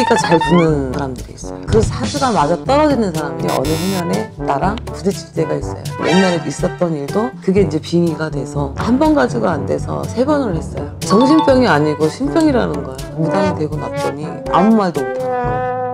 잡기가 잘 붙는 사람들이 있어요. 그 사주가 맞아 떨어지는 사람들이 어느 해년에 나랑 부딪힐 때가 있어요. 옛날에 있었던 일도 그게 이제 빙의가 돼서 한 번 가지고 안 돼서 3번을 했어요. 정신병이 아니고 신병이라는 거야. 무당이 되고 났더니 아무 말도 못하는 거야.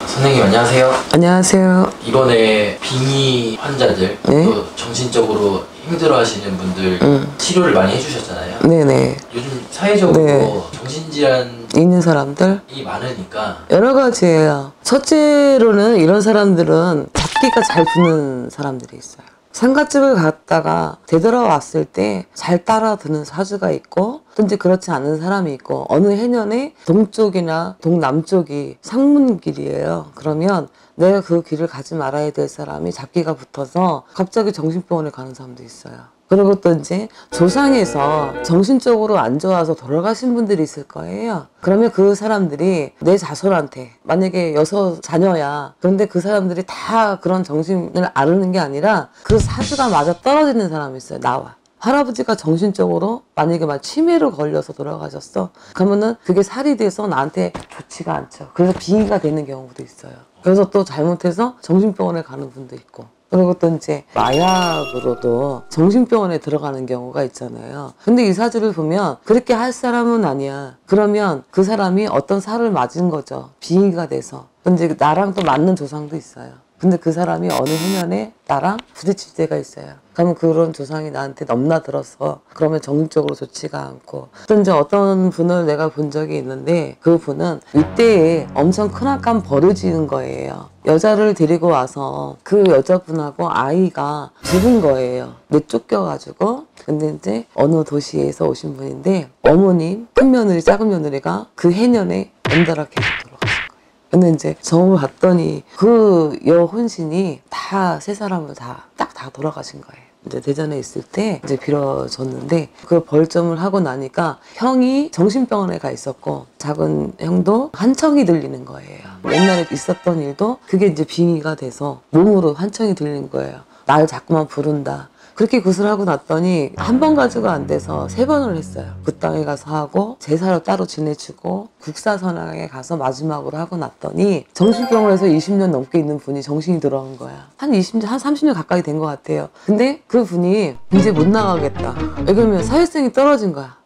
선생님 안녕하세요. 안녕하세요. 이번에 빙의 환자들, 네? 또 정신적으로 힘들어하시는 분들 치료를 많이 해주셨잖아요. 네네. 요즘 사회적으로 네. 정신질환이 있는 사람들 많으니까 여러 가지예요. 첫째로는 이런 사람들은 잡기가 잘 붙는 사람들이 있어요. 상가집을 갔다가 되돌아왔을 때 잘 따라드는 사주가 있고 또 이제 그렇지 않은 사람이 있고 어느 해년에 동쪽이나 동남쪽이 상문길이에요. 그러면 내가 그 길을 가지 말아야 될 사람이 잡기가 붙어서 갑자기 정신병원에 가는 사람도 있어요. 그리고 또 이제 조상에서 정신적으로 안 좋아서 돌아가신 분들이 있을 거예요. 그러면 그 사람들이 내 자손한테 만약에 6 자녀야. 그런데 그 사람들이 다 그런 정신을 앓는 게 아니라 그 사주가 맞아 떨어지는 사람이 있어요. 나와. 할아버지가 정신적으로 만약에 막 치매로 걸려서 돌아가셨어. 그러면은 그게 살이 돼서 나한테 좋지가 않죠. 그래서 빙의가 되는 경우도 있어요. 그래서 또 잘못해서 정신병원에 가는 분도 있고. 그리고 또 이제 마약으로도 정신병원에 들어가는 경우가 있잖아요. 근데 이 사주를 보면 그렇게 할 사람은 아니야. 그러면 그 사람이 어떤 살을 맞은 거죠. 빙의가 돼서. 근데 나랑 또 맞는 조상도 있어요. 근데 그 사람이 어느 해년에 나랑 부딪힐 때가 있어요. 그러면 그런 조상이 나한테 넘나들어서 그러면 정신적으로 좋지가 않고 또 이제 어떤 분을 내가 본 적이 있는데 그 분은 이때에 엄청 크나큰 벌어지는 거예요. 여자를 데리고 와서 그 여자분하고 아이가 죽은 거예요. 내쫓겨가지고. 근데 이제 어느 도시에서 오신 분인데 어머님, 큰 며느리, 작은 며느리가 그 해년에 연달아 계속 돌아가신 거예요. 근데 이제 점을 봤더니 그 여혼신이 다 3사람을 딱 돌아가신 거예요. 이제 대전에 있을 때 이제 빌어줬는데 그 벌점을 하고 나니까 형이 정신병원에 가 있었고 작은 형도 환청이 들리는 거예요. 옛날에 있었던 일도 그게 이제 빙의가 돼서 몸으로 환청이 들리는 거예요. 날 자꾸만 부른다. 그렇게 구슬하고 났더니 한 번 가지고 안 돼서 3번을 했어요. 그 땅에 가서 하고 제사를 따로 지내주고 국사선왕에 가서 마지막으로 하고 났더니 정신병원에서 20년 넘게 있는 분이 정신이 들어온 거야. 한 30년 가까이 된 것 같아요. 근데 그 분이 이제 못 나가겠다. 왜냐면 사회성이 떨어진 거야.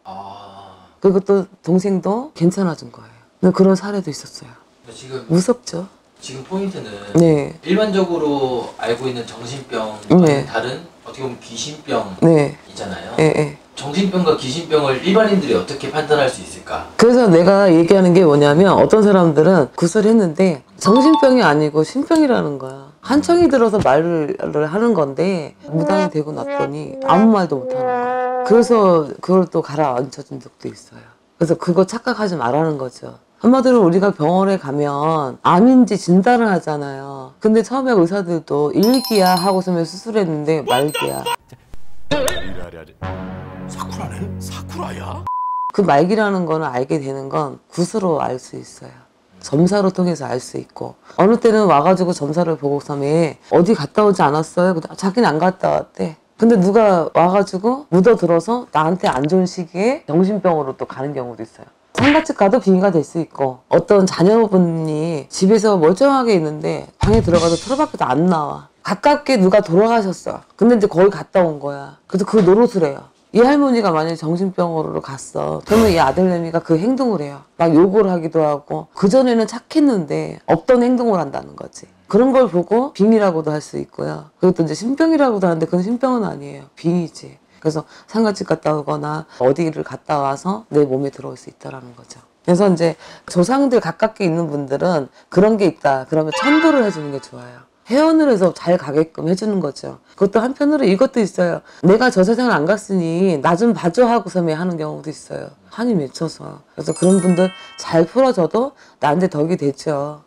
그리고 또 동생도 괜찮아진 거예요. 근데 그런 사례도 있었어요. 지금 무섭죠? 지금 포인트는 네. 일반적으로 알고 있는 정신병 네. 다른 어떻게 보면 귀신병 네. 있잖아요. 네. 정신병과 귀신병을 일반인들이 어떻게 판단할 수 있을까? 그래서 내가 얘기하는 게 뭐냐면 어떤 사람들은 구슬했는데 정신병이 아니고 신병이라는 거야. 한청이 들어서 말을 하는 건데 무당이 되고 났더니 아무 말도 못하는 거야. 그래서 그걸 또 가라앉혀준 적도 있어요. 그래서 그거 착각하지 말라는 거죠. 한마디로 우리가 병원에 가면 암인지 진단을 하잖아요. 근데 처음에 의사들도 일기야 하고서는 수술했는데 말기야. 사쿠라네? 사쿠라야? 그 말기라는 거는 알게 되는 건 굿으로 알 수 있어요. 점사로 통해서 알 수 있고 어느 때는 와가지고 점사를 보고서면 어디 갔다 오지 않았어요? 자기는 안 갔다 왔대. 근데 누가 와가지고 묻어들어서 나한테 안 좋은 시기에 정신병으로 또 가는 경우도 있어요. 상가집 가도 빙의가 될 수 있고 어떤 자녀분이 집에서 멀쩡하게 있는데 방에 들어가서 틀어박혀도 안 나와. 가깝게 누가 돌아가셨어. 근데 이제 거기 갔다 온 거야. 그래서 그 노릇을 해요. 이 할머니가 만약에 정신병원으로 갔어. 그러면 이 아들내미가 그 행동을 해요. 막 욕을 하기도 하고 그전에는 착했는데 없던 행동을 한다는 거지. 그런 걸 보고 빙의라고도 할 수 있고요. 그리고 또 이제 신병이라고도 하는데 그건 신병은 아니에요. 빙의지. 그래서 상가집 갔다 오거나 어디를 갔다 와서 내 몸에 들어올 수 있다라는 거죠. 그래서 이제 조상들 가깝게 있는 분들은 그런 게 있다. 그러면 천도를 해주는 게 좋아요. 회원을 해서 잘 가게끔 해주는 거죠. 그것도 한편으로 이것도 있어요. 내가 저 세상을 안 갔으니 나 좀 봐줘 하고서 하는 경우도 있어요. 한이 맺혀서. 그래서 그런 분들 잘 풀어줘도 나한테 덕이 되죠.